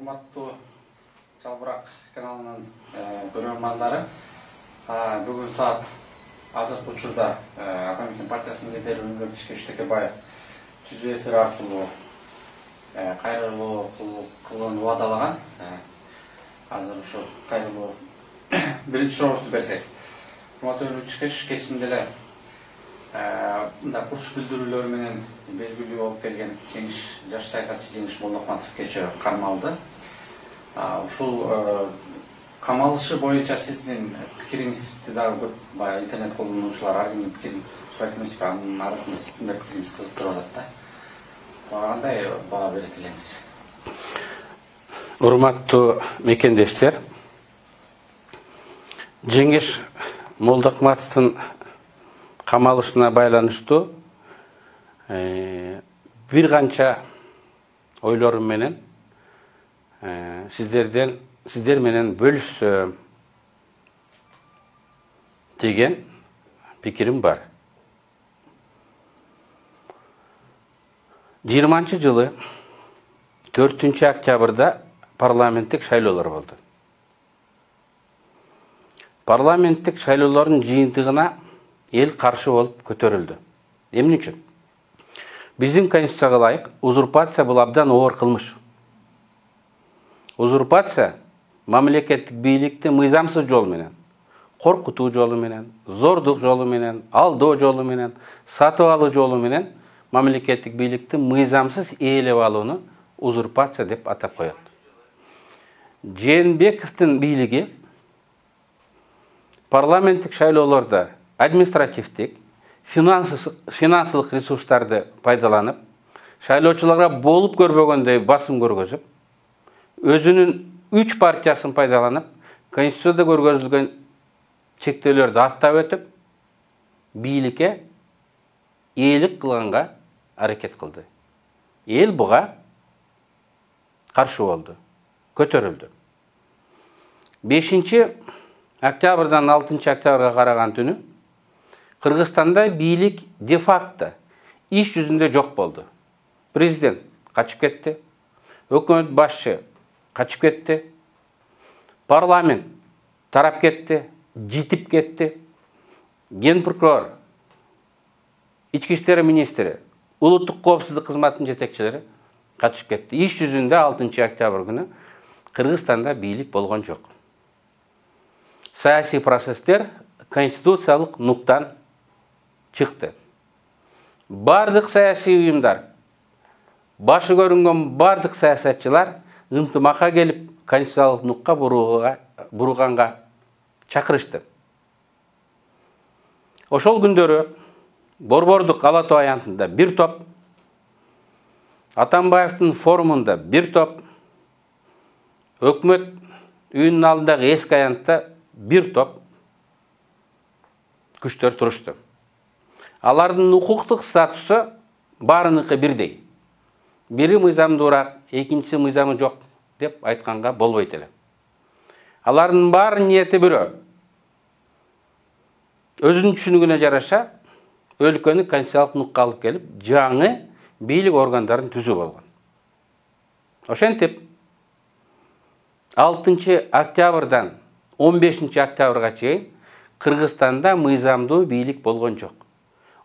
Урматтуу Жалбырак каналынын көрөрмандары, бүгүн саат азыркы учурда Атамекен партиясынын лидери Өмүрбек Ишкешбеков түзүү эфир аркылуу кайрылуу кылууну убадалаган. Азыр ушу кайрылуу биринчи сурообузду берсек. Урматтуу Өмүрбек Ишкешбеков кечинде эле мындай курч билдирүүлөр менен белгилүү болуп келген жаш саясатчы Жеңиш Молдохматов кечээ кармалды. Ушул камалышы боюнча сиздин пикириңизди дагы көп интернет колдонуучулар ар кимдин пикирин сурайт эмеспи, анын арасында сиздин да пикириңиз кызыктырып атат да. Кандай баа берет элеңиз? Урматтуу мекендештер, Жеңиш Молдохматовдун камалышына байланыштуу бир канча ойлорум менен сиздер менен бөлүшсөм деген пикирим бар. 20-жылы 4-октябрда парламенттик шайлоолор болду. Парламенттик шайлоолордун жыйынтыгына эл каршы болуп көтөрүлдү. Эмне үчүн? Биздин конституцияга ылайык узурпация бул абдан оор кылмыш. Узурпация мамлекеттик бийликти мыйзамсыз жол менен, коркутуу жолу менен, зордук жолу менен, алдоо жолу менен, сатып алуу жолу менен мамлекеттик бийликти мыйзамсыз ээлеп алууну узурпация деп атап коет. Жээнбековдун бийлиги парламенттик шайлоолордо административдик, финансылык ресурстарды пайдаланып, шайлоочуларга болуп көрбөгөндөй басым көргөзүп, өзүнүн 3 партиясын пайдаланып, конституцияда көргөзүлгөн чектөөлөрдү аттап өтүп, бийликке ээлик кылганга аракет кылды. Эл буга каршы болду, көтөрүлдү. 5-октябрдан 6-октябрга караган түнү Кыргызстанда бийлик де-факто иш жүзүндө жок болду. Президент качып кетти, өкмөт башчы качып кетти, парламент тарап кетти, житип кетти, ген прокурор, ички иштер министри, улуттук коопсуздук кызматынын жетекчилери качып кетти. Иш жүзүндө 6-октябрь күнү Кыргызстанда бийлик болгон жок. Саясий процесстер конституциялык нуктан чыкты. Бардык саясий уюмдар, башы көрүнгөн бардык саясатчылар ынтымакка келип конституциялык нукка буруганга чакырышты. Ошол күндөрү Борбордук Ала Тоо аянтында бир топ, Атамбаевдин форумунда бир топ, өкмөт үйүнүн алдындагы эски аянтта бир топ күчтөр турушту. Алардын укуктук статусу баарыныкы бирдей. Бири мыйзамдуураак, экинчиси мыйзамы жок деп айтканга болбойт эле. Алардын баарынын ниети бирөө. Өзүнүн түшүнүгүнө жараша өлкөнү конституциялык нукка алып келип, жаңы бийлик органдарын түзүү болгон. Ошентип 6-октябрдан 15-октябрга чейин Кыргызстанда мыйзамдуу бийлик болгон жок.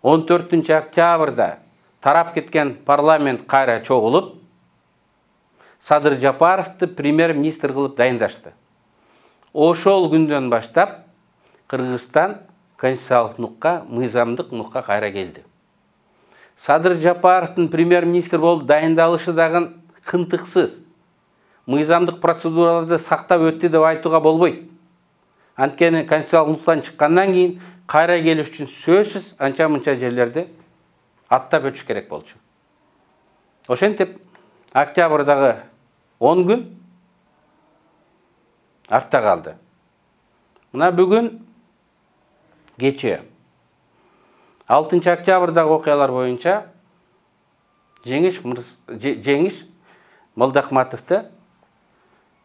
14-октябрда тарап кеткен парламент кайра чогулуп, Садыр Жапаровду премьер-министр кылып дайындашты. Ошол күндөн баштап Кыргызстан конституциялык нукка, мыйзамдык нукка кайра келди. Садыр Жапаровдун премьер-министр болуп дайындалышы дагы кынтыксыз, мыйзамдык процедураларды сактап өттү деп айтууга болбойт. Анткени конституциялык нуктан чыккандан кийин кайра келиш үчүн сөзсүз анча-мынча жерлерди аттап өтүш керек болчу. Ошентип, октябрдагы 10 күн артта калды. Мына бүгүн кечээ 6-октябрдагы окуялар боюнча Жеңиш Молдохматовду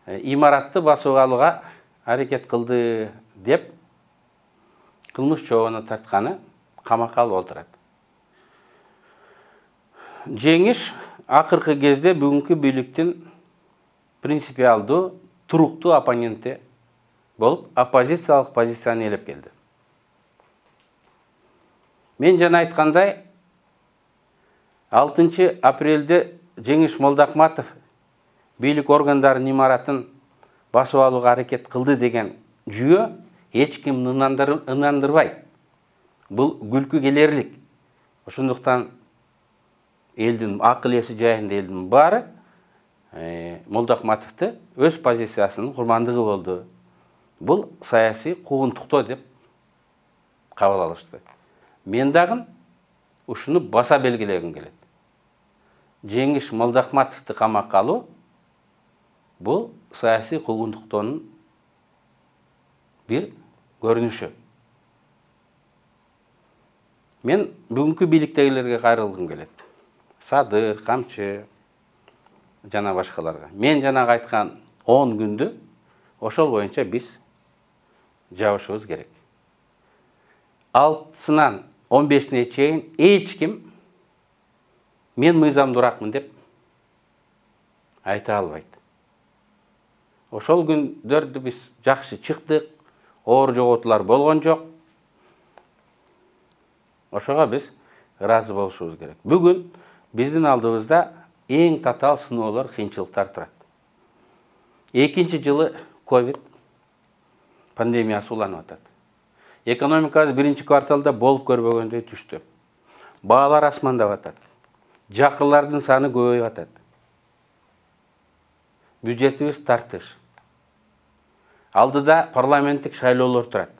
имаратты басууга алууга аракет кылды деп кылмыш жообуна тартканы камакка алып отурат. Жеңиш акыркы кезде бүгүнкү бийликтин принципиалдуу, туруктуу оппоненти болуп, оппозициялык позицияны ээлеп келди. Мен жана айткандай, 6 апрелде Жеңиш Молдахматов бийлик органдарынын имаратын басып алууга аракет кылды деген жүйө эч ким ынандырбайт. Бул күлкү келерлик. Ошондуктан элдин акыл эси жайында элдин баары Молдахматовду өз позициясынын курмандыгы болду. Бул саясий куугунтуктоо деп кабыл алышты. Мен дагы ушуну баса белгилегим келет. Жеңиш Молдахматовду камакка алуу бул саясий куугунтуктоонун бир көрүнүшү. Мен бүгүнкү бийликтегилерге кайрылгым келет. Садыр, Камчы жана башкаларга. Мен жанагы айткан 10 күндү ошол боюнча биз жабышыбыз керек. 6-сынан 15-не чейин эч ким мен мыйзам дуракмын деп айта албайт. Ошол күндөрдү биз жакшы чыктык, оор жоготуулар болгон жок. Ошого биз ыраазы болушубуз керек. Бүгүн биздин алдыбызда эң татаал сыноолор, кыйынчылыктар турат. 2-нчи жылы ковид пандемиясы уланып атат. Экономикабыз 1-нчи кварталда болуп көрбөгөндөй түштү. Баалар асмандап атат. Жакырлардын саны көбөйүп атат. Бюджетибиз тартыш. Алдыда парламенттик шайлоолор турат.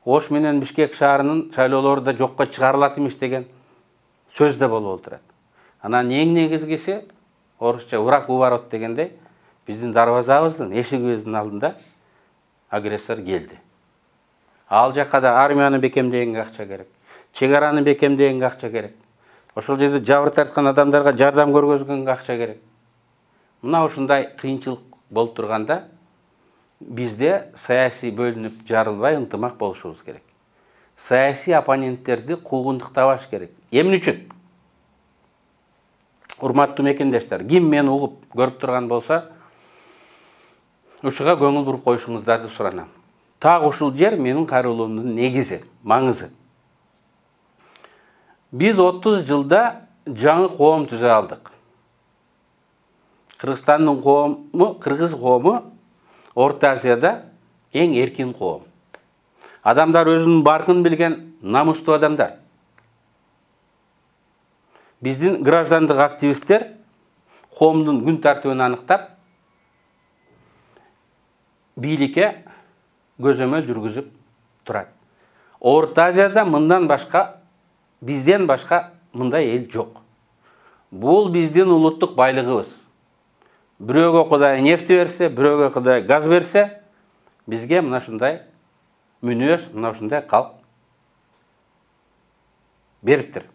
Ош менен Бишкек шаарынын шайлоолору да жокко чыгарылат эмес деген сөз да болуп отурат. Анан эң негизгиси, орусча враг у ворот дегендей, биздин дарбазабыздын, эшигибиздин алдында агрессор келди. Ал жакка да армияны бекемдегенге акча керек. Чек араны бекемдегенге акча керек. Ошол жерде жабыр тарткан адамдарга жардам көргөзгөнгө акча керек. Мына ушундай кыйынчылык болуп турганда бизде саясий бөлүнүп жарылбай ынтымак болушубуз керек. Саясий оппоненттерди куугунтуктабаш керек. Эмне үчүн? Урматтуу мекендештер, ким мени угуп көрүп турган болсо, ушуга көңүл буруп коюшуңуздарды суранам. Так ушул жер менин кайрылуумдун негизи, маңызы. Биз 30 жылда жаңы коом түзө алдык. Кыргызстандын коому, кыргыз коому Орта Азияда эң эркин коом. Адамдар өзүнүн баркын билген намустуу адамдар. Биздин граждандык активисттер коомдун күн тартыбын аныктап, бийликке көзөмөл жүргүзүп турат. Орта Азияда мындан башка, бизден башка мындай эл жок. Бул биздин улуттук байлыгыбыз. Бирөөгө Кудай нефти берсе, бирөөгө Кудай газ берсе, бизге мына ушундай мүнөз, мына ушундай калк бериптир.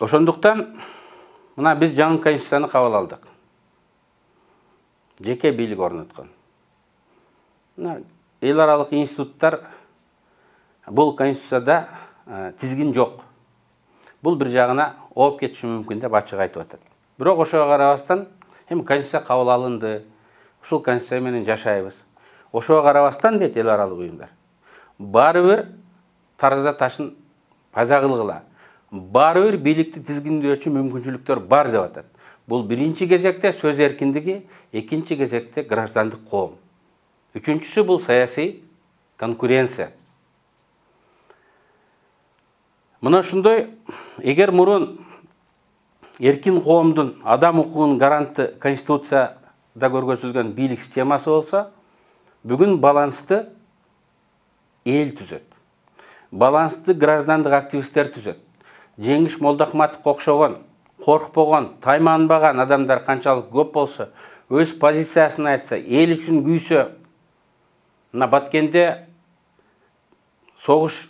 Ошондуктан мына биз жаңы конституцияны кабыл алдык. Жеке бийлик орноткон. Эл аралык институттар бул конституцияда тизгин жок. Бул бир жагына ооп кетиши мүмкүн деп ачык айтып атат. Бирок ошого карабастан, эми конституция кабыл алынды. Ушул конституция менен жашайбыз. Ошого карабастан дейт эл аралык уюмдар. Баары бир тараза ташын пайда кылгыла. Баары бир бийликти тизгиндөөчү мүмкүнчүлүктөр бар деп атат. Бул биринчи кезекте сөз эркиндиги, экинчи кезекте граждандык коом. Үчүнчүсү бул саясий конкуренция. Мына ушундай, эгер мурун эркин коомдун адам укугунун гаранты конституцияда көргөзүлгөн бийлик системасы болсо, бүгүн балансты эл түзөт. Балансты граждандык активисттер түзөт. Жеңиш Молдахматовго окшогон, коркпогон, тайманбаган адамдар канчалык көп болсо, өз позициясын айтса, эл үчүн күйсө, мына Баткенде согуш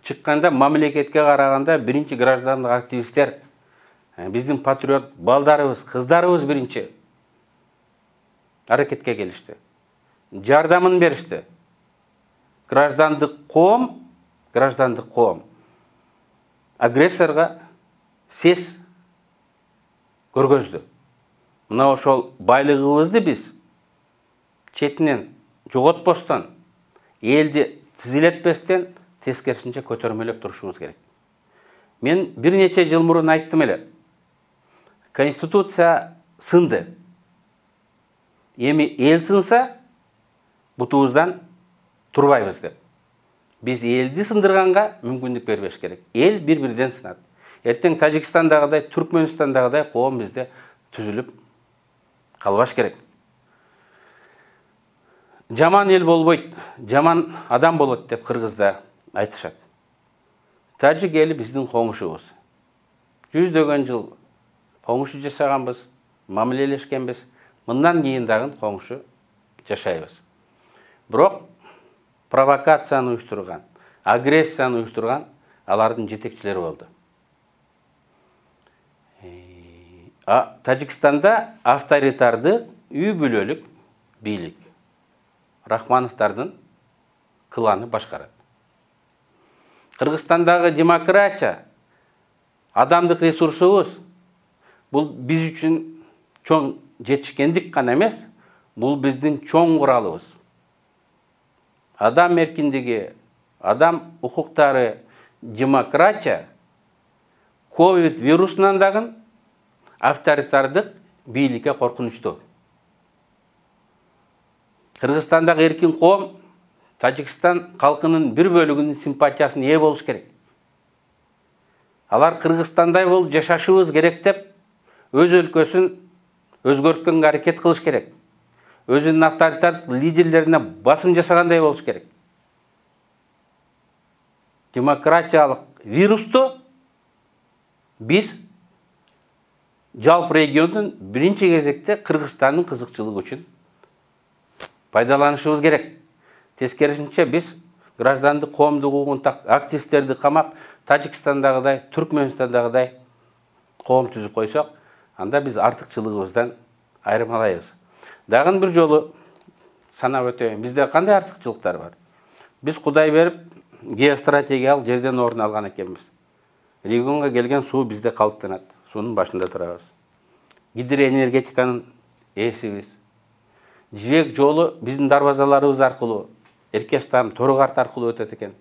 чыкканда мамлекетке караганда биринчи граждандык активисттер, биздин патриот балдарыбыз, кыздарыбыз биринчи аракетке келишти. Жардамын беришти. Граждандык коом агрессорго сес көргөздү. Мына ошол байлыгыбызды биз четинен жоготпостон, элди тизилетпестен тескерисинче көтөрмөлөп турушубуз керек. Мен бир нече жыл мурун айттым эле. Конституция сынды. Эми эл сынса, бутубуздан турбайбыз деп. Биз элди сындырганга мүмкүндүк бербеш керек. Эл бир-бирден сынат. Эртең Тажикстандагыдай, Түркмөнстандагыдай коом бизде түзүлүп калбаш керек. Жаман ел болбойт, жаман адам болот деп кыргызда айтышат. Тажик эли биздин коңушубуз. Жүздөгөн жыл коңушу жашаганбыз, мамилелешкенбиз. Мындан кийин дагы коңушу жашайбыз. Бирок провокацияны уюштурган, агрессияны уюштурган алардын жетекчилери болду. Тажикстанда авторитардык, үй бүлөлүк бийлик Рахмановдардын кланы башкарат. Кыргызстандагы демократия, адамдык ресурсубуз бул биз үчүн чоң жетишкендик гана эмес, бул биздин чоң куралыбыз. Адам эркиндиги, адам укуктары, демократия ковид вирусунан дагы авторитардык бийликке коркунучтуу. Кыргызстандагы эркин коом Тажикстан калкынын бир бөлүгүнүн симпатиясына ээ болуш керек. Алар Кыргызстандай болуп жашашыбыз керек деп өз өлкөсүн өзгөрткөнгө аракет кылыш керек. Өзүнүн авторитардык лидерлерине басым жасагандай болуш керек. Демократиялык вирусту биз жалпы региондун биринчи кезекте Кыргызстандын кызыкчылыгы үчүн пайдаланышыбыз керек. Тескерисинче биз граждандык коомдук укугун активисттерди камап, Тажикстандагыдай, Түркмөнстандагыдай коом түзүп койсок, анда биз артыкчылыгыбыздан айырмалайбыз. Дагы бир жолу санап өтөйүн. Бизде кандай артыкчылыктар бар? Биз Кудай берип, геостратегиялык жерден орун алган экенбиз. Регионго келген суу бизде калыптанат. Суунун башында турабыз. Гидроэнергетиканын ээсибиз. Жибек жолу биздин дарбазаларыбыз аркылуу, Эркестам, Торугарт аркылуу өтөт экен.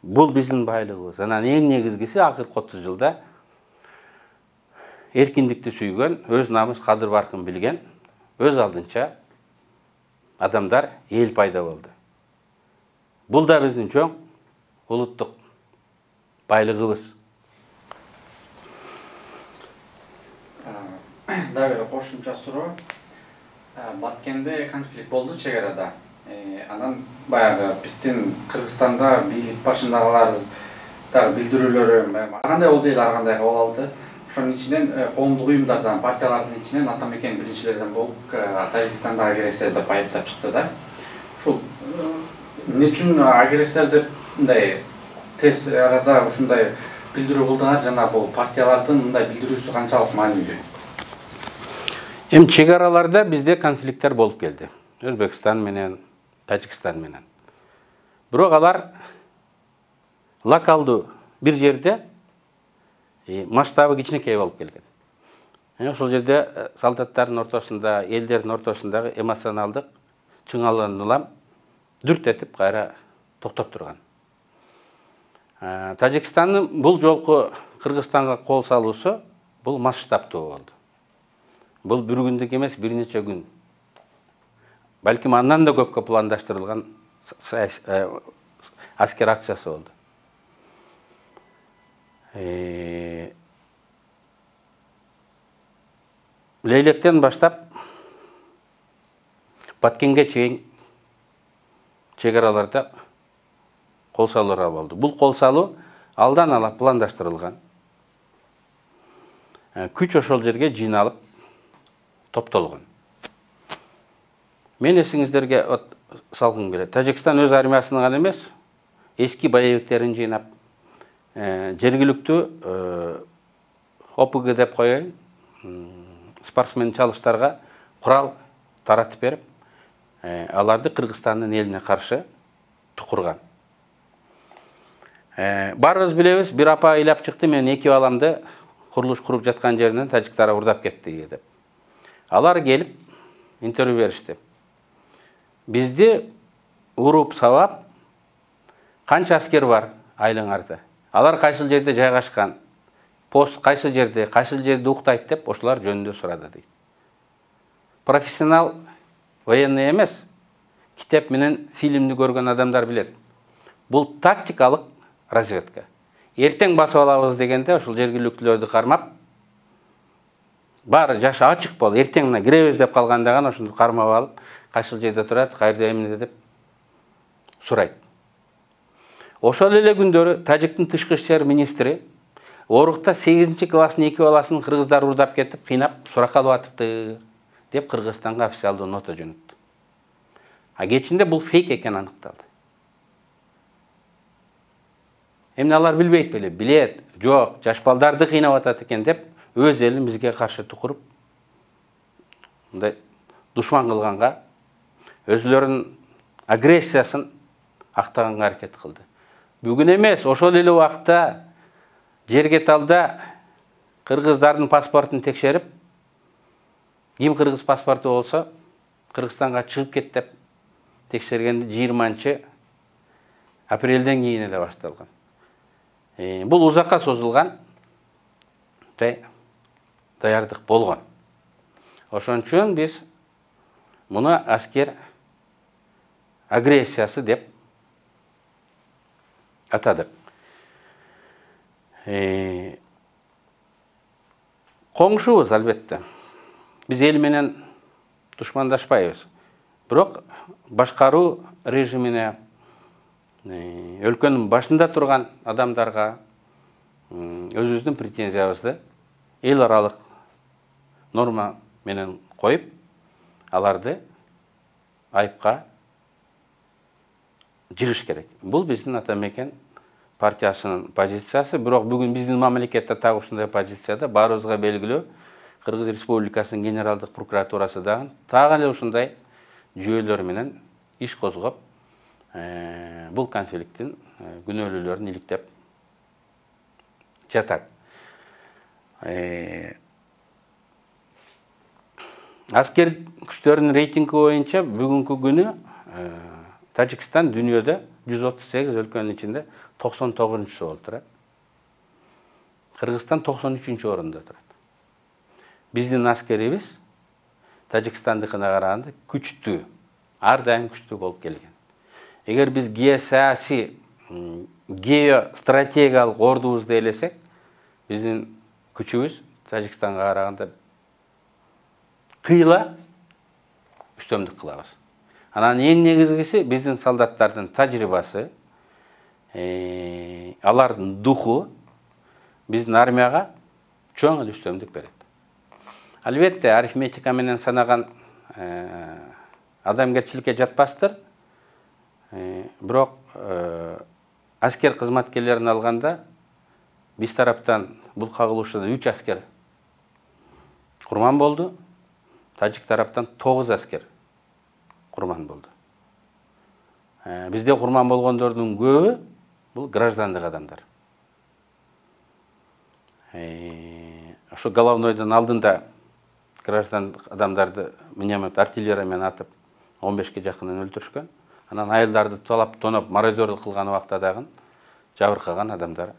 Бул биздин байлыгыбыз. Анан эң негизгиси акыркы 30 жылда эркиндикти сүйгөн, өз намыс кадыр баркын билген, өз алдынча адамдар эл пайда болду. Бул да биздин чоң улуттук байлыгыбыз. Дагы кошумча суроо. Баткенде конфликт болду чек арада. Анан баягы биздин Кыргызстанда бийлик башындагылар дагы билдирүүлөрү кандай болду эле, ар кандай кабыл алды. Ошонун ичинен коомдук уюмдардан, партиялардын ичинен Атамекен биринчилерден болуп Тажикстанда агрессия деп айыптап чыкты да. Ушул эмне үчүн агрессия деп мындай тез арада ушундай билдирүү кылдыңар, жана бул партиялардын мындай билдирүүсү канчалык маанилүү? Эми чек араларда бизде конфликттер болуп келди. Өзбекстан менен, Тажикстан менен. Бирок алар локалдуу бир жерде масштабы кичинекей болуп келген. Ошол жерде солдаттардын ортосунда, элдердин ортосундагы эмоционалдык чыңалуулам дүрт этип кайра токтоп турган. Тажикстандын бул жолку Кыргызстанга кол салуусу бул масштабтуу болду. Бул бир күндүк эмес, бир нече күн. Балким андан да көпкө пландаштырылган аскер акциясы болду. Лейлектен баштап Баткенге чейин чек араларда кол салуулар болду. Бул кол салуу алдан ала пландаштырылган. Күч ошол жерге жыйналып топтолгон. Мен эсиңиздерге салгым келет. Тажикстан өз армиясын гана эмес, эски боевиктерин жыйнап, жергиликтүү ОПГ деп коеюн, спортсмен чалыштарга курал таратып берип, аларды Кыргызстандын элине каршы тукурган. Баарыбыз билебиз, бир апа ыйлап чыкты, мен эки баламды курулуш куруп жаткан жеринен тажиктар урдап кетти деп. Алар келип интервью беришти. Бизди уруп сабап канча аскер бар айлыңарда? Алар кайсыл жерде жайгашкан? Пост кайсыл жерде уктайт деп ошолар жөнүндө сурады дейт. Профессионал военный эмес, китеп менен фильмди көргөн адамдар билет. Бул тактикалык разведка. Эртең басып алабыз дегенде ошол жергиликтүүлөрдү кармап, баары жашы ачык болуп, эртең мына киребиз деп калгандаган ошону кармап алып, кайсыл жерде турат, кайерде эмне деп сурайт. Ошол эле күндөрү Тажиктин тышкы иштер министри Орукта 8 класстын 2 баласын кыргыздар урдап кетип, кыйнап, суракка алып атыпты деп Кыргызстанга официалдуу нота жөнөттү. А кечинде бул фейк экени аныкталды. Эмне алар билбейт беле? Билет, жок, жаш балдарды кыйнап атат экен деп өз элин бизге каршы тукуруп, мындай душман кылганга, өзлөрүнүн агрессиясын актаганга аракет кылды. Бүгүн эмес, ошол эле убакта жерге талда кыргыздардын паспортун текшерип, ким кыргыз паспорту болсо Кыргызстанга чыгып кет деп текшергенде 20 апрелден кийин эле башталган. Бул узакка созулган даярдык болгон. Ошон үчүн биз муну аскер агрессиясы деп атадык. Коңшубуз албетте. Биз эл менен душмандашпайбыз. Бирок башкаруу режимине, өлкөнүн башында турган адамдарга өзүбүздүн претензиябызды эл аралык норма менен коюп, аларды айыпка жыгыш керек. Бул биздин ата мекен партиясынын позициясы, бирок бүгүн биздин мамлекетте так ушундай позицияда баарыбызга белгилүү. Кыргыз Республикасынын генералдык прокуратурасы дагы так эле ушундай жүйөлөр менен иш козгоп, бул конфликттин күнөөлүүлөрүн иликтеп жатат. Аскер күчтөрүнүн рейтинги боюнча бүгүнкү күнү Тажикстан дүйнөдө 138 өлкөнүн ичинде 99-чы болуп турат. Кыргызстан 93-чү орунда турат. Биздин аскерибиз Тажикстандыкына караганда күчтүү, ар дайым күчтүү болуп келген. Эгер биз геосаясий, геостратегиялык ордубузду элесек, биздин күчүбүз Тажикстанга караганда кыйла үстөмдүк кылабыз. Анан эң негизгиси биздин солдаттардын тажрыйбасы, алардын духу биздин армияга чоң эле үстөмдүк берет. Албетте, арифметика менен санаган адамгерчиликке жатпастыр. Бирок аскер кызматкерлерин алганда биз тараптан бул кагылышуда 3 аскер курман болду. Тажик тараптан 9 аскер курман болду. Бизде курман болгондордун көбү бул граждандык адамдар. Ошо головнойдун алдында граждан адамдарды миномет артиллерия менен атып 15-ке жакынын өлтүрүшкөн. Анан айылдарды талап тоноп мародерлук кылган убакта дагы жабыркаган адамдар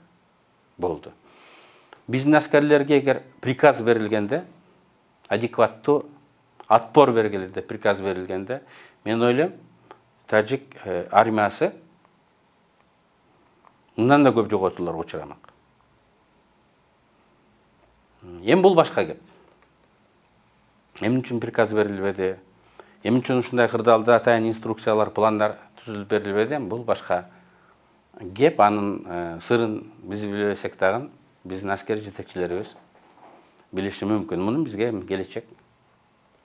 болду. Биздин аскерлерге эгер приказ берилгенде, адекваттуу отпор бергиле деп приказ берилгенде, мен ойлойм, Тажик армиясы мындан да көп жоготууларга учурамак. Эми бул башка кеп. Эмне үчүн приказ берилбеди? Эмне үчүн ушундай кырдаалда атайын инструкциялар, пландар түзүлүп берилбеди? Бул башка кеп. Анын сырын биз билбесек дагы биздин аскер жетекчилерибиз билиши мүмкүн. Муну бизге келечек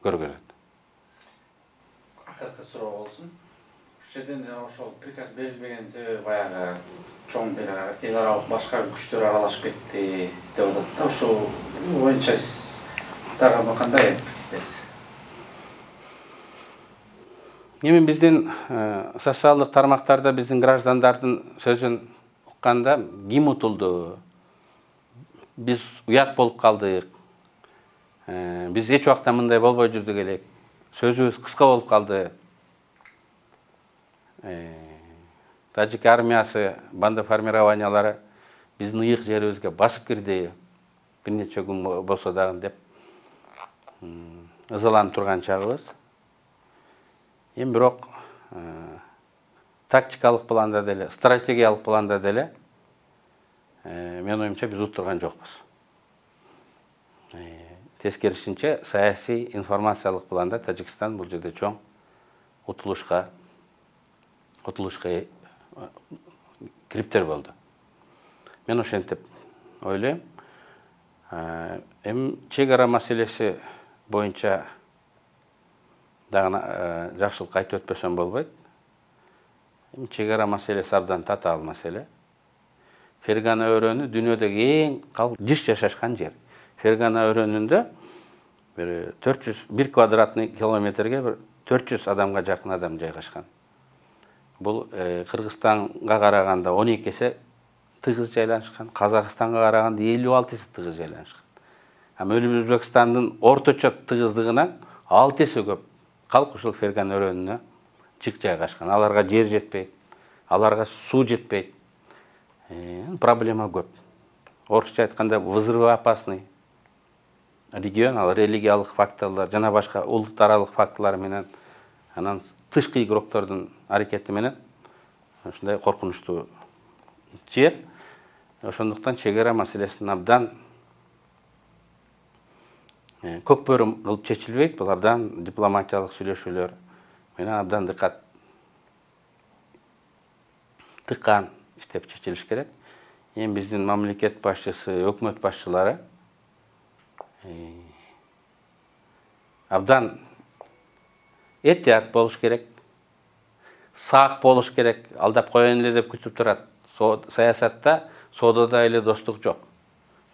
көргөзөт. Акыркы суроо болсун. Ушул жерден ошол приказ берилбеген себеби баягы чоң бир эл аралык башка күчтөр аралашып кетти деп атат да. Ошол боюнча дагы кандай пикирдесиз? Эми биздин социалдык тармактарда биздин граждандардын сөзүн укканда ким утулду? Biz uят болуп калдык. Biz эч убакта мындай болбой жүрдүк элек. Сөзүбүз кыска болуп калды. Тажик армиясы, банда формированиялары биздин ыйык жерибизге басып кирди. Bir neçe gün болсо дагы деп ызаланып турган чагыбыз. Эми бирок тактикалык планда деле, стратегиялык планда деле мен оюмча биз уттурган жокпуз. Тескерисинче саясий информациялык планда Тажикстан бул жерде чоң утулушка кириптер болду. Мен ошентип ойлойм. Эми чек ара маселеси боюнча дагы жакшылык айтып өтпөсөм болбойт. Эми чек ара маселеси абдан татаал маселе. Фергана өрөөнү дүйнөдөгү эң жыш жашашкан жер. Фергана өрөөнүндө 1 квадратный километрге 400 адамга жакын адам жайгашкан. Бул Кыргызстанга караганда 12 эсе тыгыз жайланышкан, Казакстанга караганда 56 эсе тыгыз жайланышкан. Өзбекстандын орточо тыгыздыгынан 6 эсе көп калк ушул Фергана өрөөнүнө чык жайгашкан. Аларга жер жетпейт, аларга суу жетпейт. Проблема көп. Орусча айтканда взрывоопасный регион, ал религиялык факторлор жана башка улут аралык факторлор менен, анан тышкы игроктордун аракети менен ушундай коркунучтуу жер. Ошондуктан чек ара маселесин абдан көкбөрү кылып чечилбейт. Бул абдан дипломатиялык сүйлөшүүлөр менен абдан тыккан иштеп чечилиш керек. Эми биздин мамлекет башчысы, өкмөт башчылары абдан этият болуш керек, сак болуш керек. Алдап коеюн эле деп күтүп турат. Саясатта соодада эле достук жок.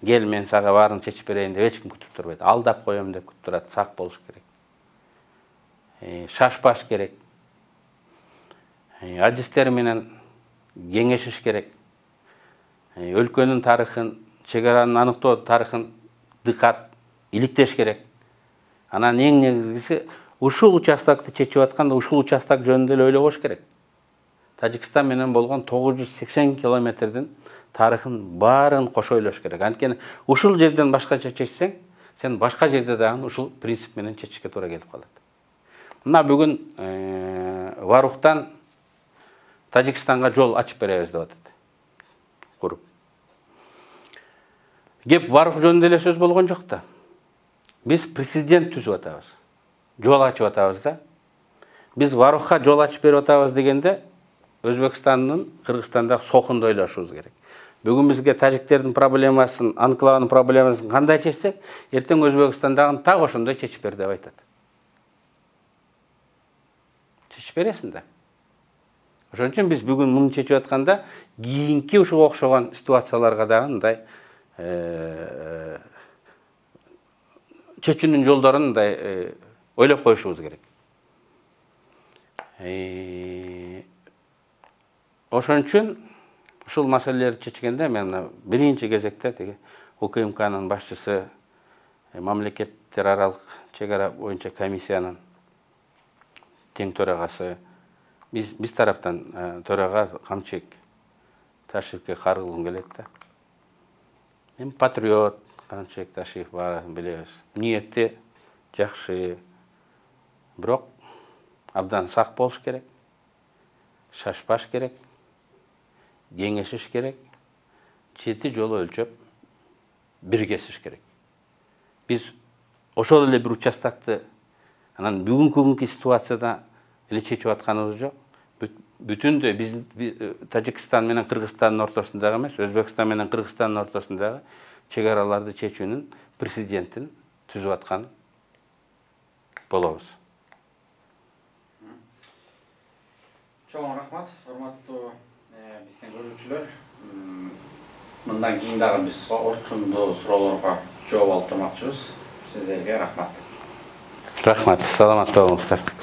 Кел, мен сага баарын чечип берейин деп эч ким күтүп турбайт. Алдап коем деп күтүп турат. Сак болуш керек. Шашпаш керек. Адистер менен кеңешиш керек. Өлкөнүн тарыхын, чек аранын аныктоо тарыхын дыкат, иликтеш керек. Анан эң негизгиси ушул участокты чечип атканда ушул участок жөнүндө эле ойлобош керек. Тажикстан менен болгон 980 километрдин тарыхын баарын кошо ойлош керек. Анткени ушул жерден башкача чечсең, сен башка жерде дагы ушул принцип менен чечишке туура келип калат. Мына бүгүн Варухтан Тажикстанга жол ачып беребиз деп атат. Куруп. Кеп Варух жөнүндө эле сөз болгон жок да. Биз президент түзүп атабыз. Жол ачып атабыз да. Биз Варухка жол ачып берип атабыз дегенде Өзбекстандын, Кыргызстандагы сокунду ойлошубуз керек. Бүгүн бизге тажиктердин проблемасын, анклаванын проблемасын кандай чечсек, эртең Өзбекстандагын так ошондой чечип бер деп айтат. Чечип бересиң да. Ошон үчүн биз бүгүн муну чечип атканда, кийинки ушуга окшогон ситуацияларга дагы мындай чечүүнүн жолдорун мындай ойлоп коюшубуз керек. Ошон үчүн ушул маселелерди чечкенде мен биринчи кезекте тиги УКМКнын башчысы, мамлекеттер аралык чек ара боюнча комиссиянын тең төрагасы, биз тараптан төрага Камчек Ташиевке каргылгым келет да. Эми патриот Камчек Ташиев баарын билебиз. Ниети жакшы. Бирок абдан сак болуш керек. Шашпаш керек. Кеңешиш керек. Жети жолу өлчөп бир кесиш керек. Биз ошол эле бир участокты анан бүгүнкү ситуацияда эле чечип атканыбыз жок. Бүтүндөй биз Тажикстан менен Кыргызстандын ортосундагы эмес, Өзбекстан менен Кыргызстандын ортосундагы чек араларды чечүүнүн президентин түзүп аткан болобуз. Чоң рахмат, урматтуу биздин көрүүчүлөр. Мындан кийин дагы биз орчундуу суроолорго жооп алып турмакчыбыз. Сиздерге рахмат. Рахмат, саламатта болуңуздар.